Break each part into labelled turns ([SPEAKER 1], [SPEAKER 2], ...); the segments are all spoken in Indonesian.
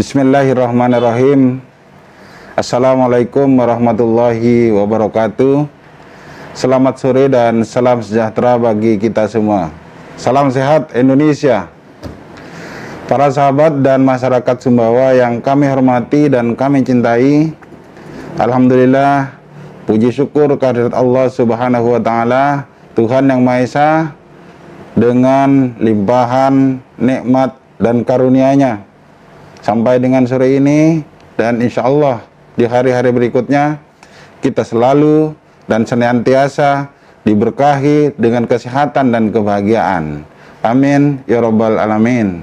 [SPEAKER 1] Bismillahirrahmanirrahim. Assalamualaikum warahmatullahi wabarakatuh. Selamat sore dan salam sejahtera bagi kita semua. Salam sehat Indonesia. Para sahabat dan masyarakat Sumbawa yang kami hormati dan kami cintai, alhamdulillah, puji syukur kehadirat Allah Subhanahu wa taala, Tuhan yang Maha Esa, dengan limpahan nikmat dan karunia-Nya sampai dengan sore ini, dan insya Allah di hari-hari berikutnya kita selalu dan senantiasa diberkahi dengan kesehatan dan kebahagiaan. Amin ya rabbal alamin.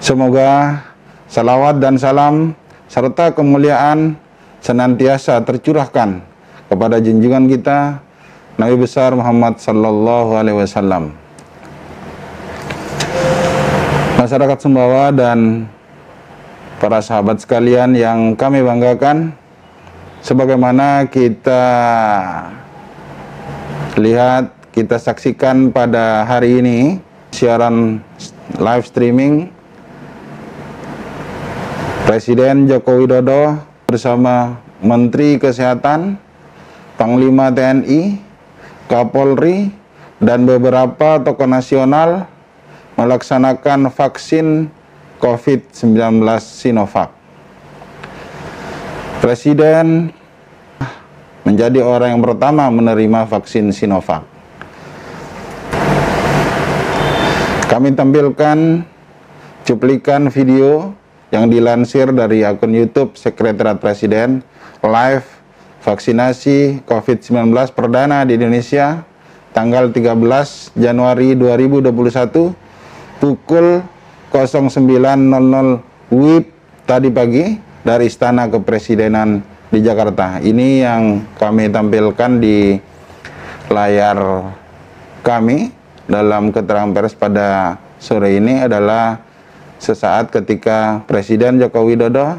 [SPEAKER 1] Semoga salawat dan salam serta kemuliaan senantiasa tercurahkan kepada junjungan kita Nabi besar Muhammad sallallahu alaihi wasallam. Masyarakat Sumbawa dan para sahabat sekalian yang kami banggakan, sebagaimana kita lihat, kita saksikan pada hari ini siaran live streaming Presiden Joko Widodo bersama Menteri Kesehatan, Panglima TNI, Kapolri, dan beberapa tokoh nasional melaksanakan vaksin COVID-19 Sinovac. Presiden menjadi orang yang pertama menerima vaksin Sinovac. Kami tampilkan cuplikan video yang dilansir dari akun YouTube Sekretariat Presiden, live vaksinasi COVID-19 perdana di Indonesia tanggal 13 Januari 2021 pukul 09.00 WIB tadi pagi dari Istana Kepresidenan di Jakarta. Ini yang kami tampilkan di layar kami dalam keterangan pers pada sore ini adalah sesaat ketika Presiden Joko Widodo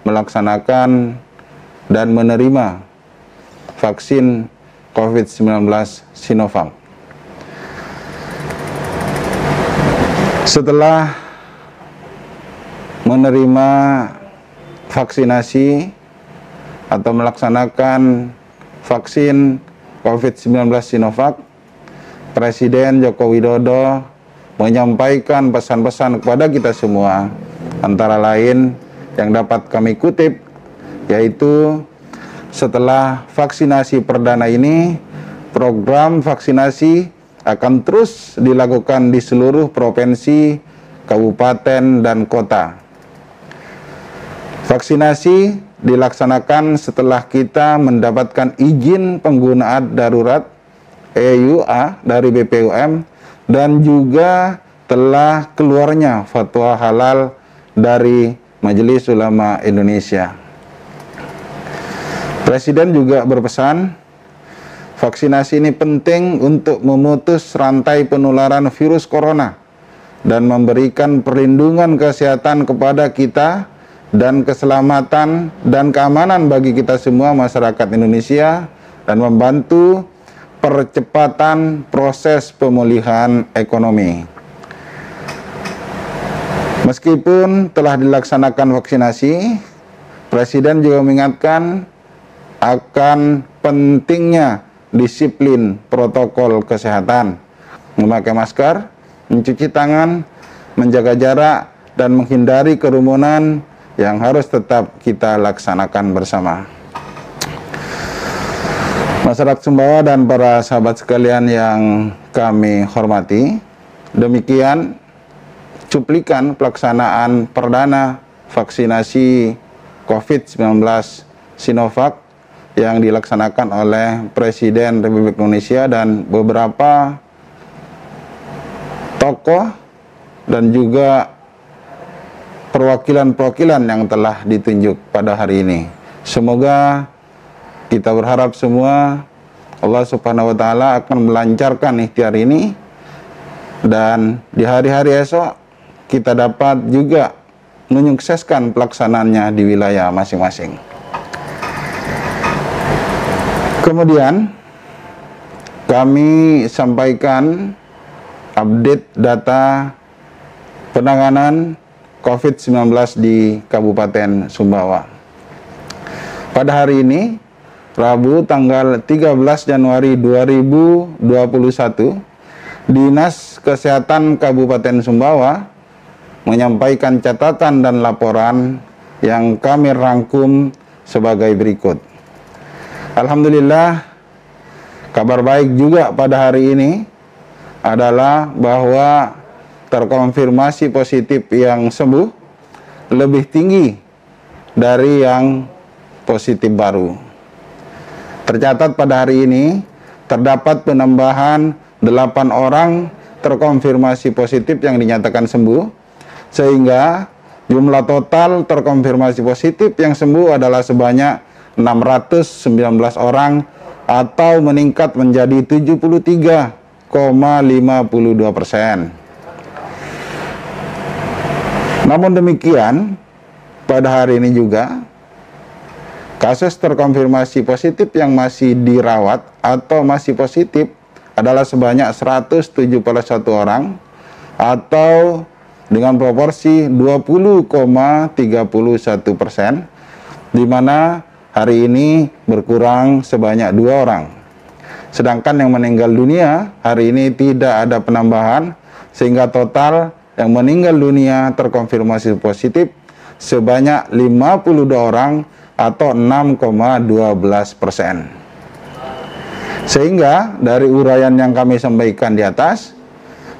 [SPEAKER 1] melaksanakan dan menerima vaksin COVID-19 Sinovac. Setelah menerima vaksinasi atau melaksanakan vaksin COVID-19 Sinovac, Presiden Joko Widodo menyampaikan pesan-pesan kepada kita semua, antara lain yang dapat kami kutip, yaitu setelah vaksinasi perdana ini, program vaksinasi akan terus dilakukan di seluruh provinsi, kabupaten, dan kota. Vaksinasi dilaksanakan setelah kita mendapatkan izin penggunaan darurat EUA dari BPOM dan juga telah keluarnya fatwa halal dari Majelis Ulama Indonesia. Presiden juga berpesan, vaksinasi ini penting untuk memutus rantai penularan virus corona dan memberikan perlindungan kesehatan kepada kita dan keselamatan dan keamanan bagi kita semua masyarakat Indonesia dan membantu percepatan proses pemulihan ekonomi. Meskipun telah dilaksanakan vaksinasi, Presiden juga mengingatkan akan pentingnya disiplin protokol kesehatan, memakai masker, mencuci tangan, menjaga jarak, dan menghindari kerumunan yang harus tetap kita laksanakan bersama. Masyarakat Sumbawa dan para sahabat sekalian yang kami hormati, demikian cuplikan pelaksanaan perdana vaksinasi COVID-19 Sinovac yang dilaksanakan oleh Presiden Republik Indonesia dan beberapa tokoh dan juga perwakilan-perwakilan yang telah ditunjuk pada hari ini. Semoga kita berharap semua Allah Subhanahu wa taala akan melancarkan ikhtiar ini dan di hari-hari esok kita dapat juga menyukseskan pelaksanaannya di wilayah masing-masing. Kemudian kami sampaikan update data penanganan COVID-19 di Kabupaten Sumbawa. Pada hari ini, Rabu tanggal 13 Januari 2021, Dinas Kesehatan Kabupaten Sumbawa menyampaikan catatan dan laporan yang kami rangkum sebagai berikut. Alhamdulillah, kabar baik juga pada hari ini adalah bahwa terkonfirmasi positif yang sembuh lebih tinggi dari yang positif baru. Tercatat pada hari ini terdapat penambahan 8 orang terkonfirmasi positif yang dinyatakan sembuh, sehingga jumlah total terkonfirmasi positif yang sembuh adalah sebanyak 619 orang atau meningkat menjadi 73,52%. Namun demikian, pada hari ini juga kasus terkonfirmasi positif yang masih dirawat atau masih positif adalah sebanyak 171 orang atau dengan proporsi 20,31%, di mana hari ini berkurang sebanyak 2 orang. Sedangkan yang meninggal dunia hari ini tidak ada penambahan, sehingga total yang meninggal dunia terkonfirmasi positif sebanyak 52 orang atau 6,12%. Sehingga dari uraian yang kami sampaikan di atas,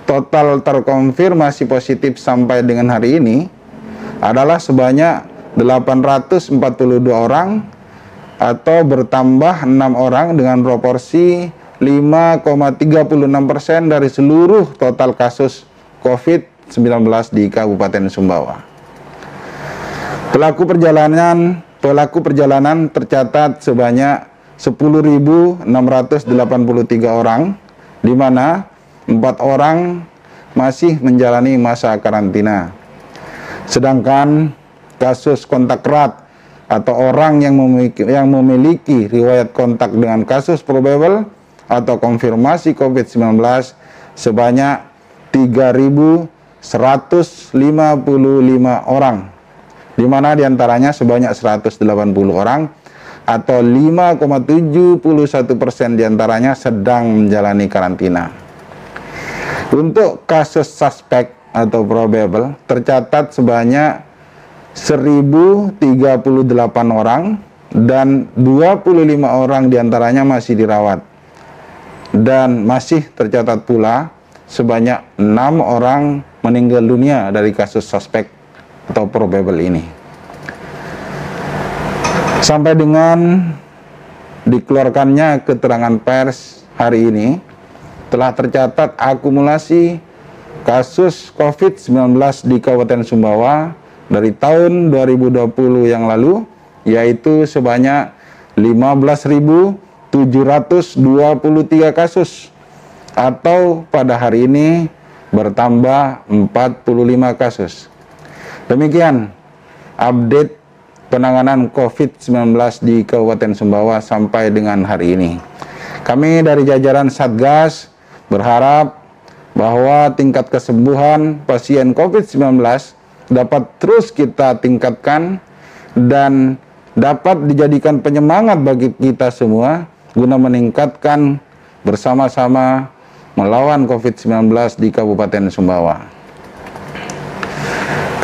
[SPEAKER 1] total terkonfirmasi positif sampai dengan hari ini adalah sebanyak 842 orang atau bertambah 6 orang dengan proporsi 5,36% dari seluruh total kasus COVID-19 di Kabupaten Sumbawa. Pelaku perjalanan tercatat sebanyak 10.683 orang, di mana 4 orang masih menjalani masa karantina. Sedangkan kasus kontak erat atau orang yang memiliki riwayat kontak dengan kasus probable atau konfirmasi COVID-19 sebanyak 3.155 orang, di mana diantaranya sebanyak 180 orang atau 5,71% diantaranya sedang menjalani karantina. Untuk kasus suspek atau probable tercatat sebanyak 1.038 orang dan 25 orang diantaranya masih dirawat. Dan masih tercatat pula sebanyak 6 orang meninggal dunia dari kasus suspek atau probable ini. Sampai dengan dikeluarkannya keterangan pers hari ini, telah tercatat akumulasi kasus COVID-19 di Kabupaten Sumbawa dari tahun 2020 yang lalu, yaitu sebanyak 15.723 kasus, atau pada hari ini bertambah 45 kasus. Demikian update penanganan COVID-19 di Kabupaten Sumbawa sampai dengan hari ini. Kami dari jajaran Satgas berharap bahwa tingkat kesembuhan pasien COVID-19 dapat terus kita tingkatkan dan dapat dijadikan penyemangat bagi kita semua guna meningkatkan bersama-sama melawan COVID-19 di Kabupaten Sumbawa.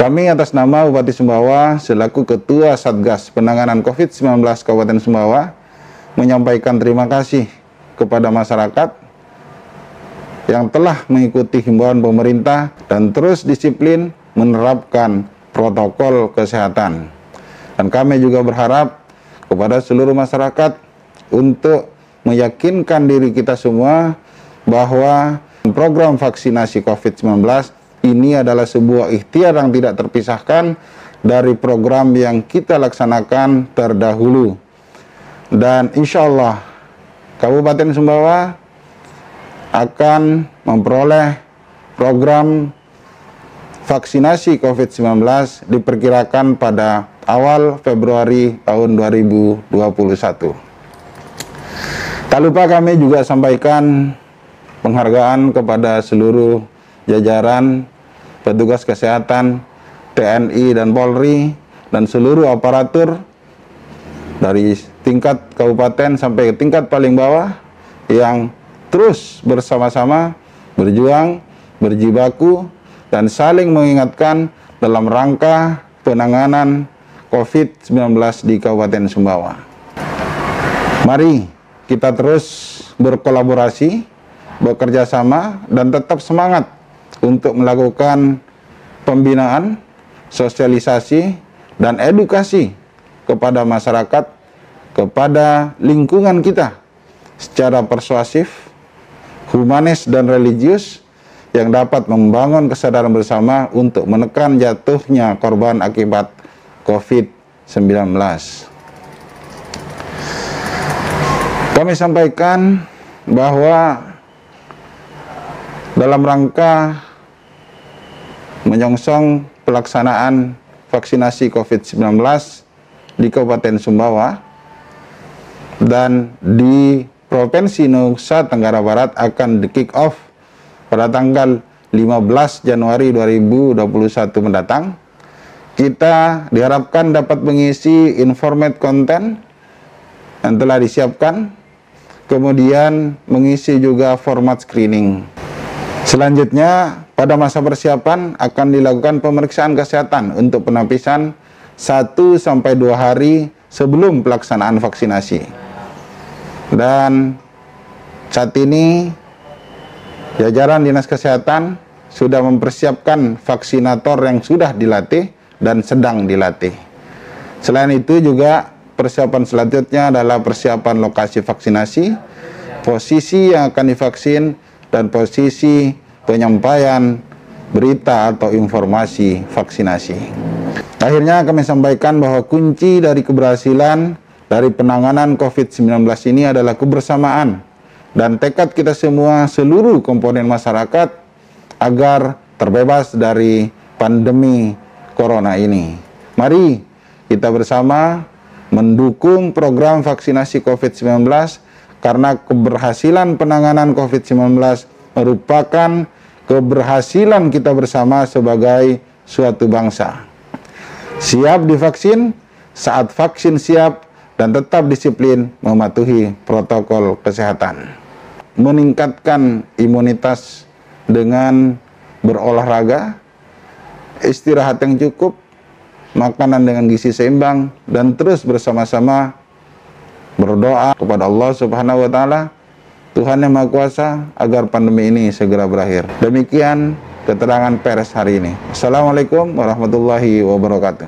[SPEAKER 1] Kami atas nama Bupati Sumbawa selaku Ketua Satgas Penanganan COVID-19 Kabupaten Sumbawa menyampaikan terima kasih kepada masyarakat yang telah mengikuti himbauan pemerintah dan terus disiplin menerapkan protokol kesehatan. Dan kami juga berharap kepada seluruh masyarakat untuk meyakinkan diri kita semua bahwa program vaksinasi COVID-19 ini adalah sebuah ikhtiar yang tidak terpisahkan dari program yang kita laksanakan terdahulu. Dan insya Allah Kabupaten Sumbawa akan memperoleh program vaksinasi COVID-19 diperkirakan pada awal Februari tahun 2021. Tak lupa kami juga sampaikan penghargaan kepada seluruh jajaran petugas kesehatan TNI dan Polri dan seluruh aparatur dari tingkat kabupaten sampai ke tingkat paling bawah yang terus bersama-sama berjuang, berjibaku, dan saling mengingatkan dalam rangka penanganan COVID-19 di Kabupaten Sumbawa. Mari kita terus berkolaborasi, bekerja sama, dan tetap semangat untuk melakukan pembinaan, sosialisasi, dan edukasi kepada masyarakat, kepada lingkungan kita secara persuasif, humanis, dan religius yang dapat membangun kesadaran bersama untuk menekan jatuhnya korban akibat COVID-19. Kami sampaikan bahwa dalam rangka menyongsong pelaksanaan vaksinasi COVID-19 di Kabupaten Sumbawa dan di Provinsi Nusa Tenggara Barat akan di-kick off pada tanggal 15 Januari 2021 mendatang. Kita diharapkan dapat mengisi informate konten yang telah disiapkan, kemudian mengisi juga format screening. Selanjutnya, pada masa persiapan akan dilakukan pemeriksaan kesehatan untuk penapisan 1-2 hari sebelum pelaksanaan vaksinasi. Dan saat ini jajaran Dinas Kesehatan sudah mempersiapkan vaksinator yang sudah dilatih dan sedang dilatih. Selain itu juga persiapan selanjutnya adalah persiapan lokasi vaksinasi, posisi yang akan divaksin, dan posisi penyampaian berita atau informasi vaksinasi. Akhirnya kami sampaikan bahwa kunci dari keberhasilan dari penanganan COVID-19 ini adalah kebersamaan dan tekad kita semua, seluruh komponen masyarakat, agar terbebas dari pandemi corona ini. Mari kita bersama mendukung program vaksinasi COVID-19 karena keberhasilan penanganan COVID-19 merupakan keberhasilan kita bersama sebagai suatu bangsa. Siap divaksin, saat vaksin siap, dan tetap disiplin mematuhi protokol kesehatan. Meningkatkan imunitas dengan berolahraga, istirahat yang cukup, makanan dengan gizi seimbang, dan terus bersama-sama berdoa kepada Allah Subhanahu wa Ta'ala, Tuhan Yang Maha Kuasa, agar pandemi ini segera berakhir. Demikian keterangan pers hari ini. Assalamualaikum warahmatullahi wabarakatuh.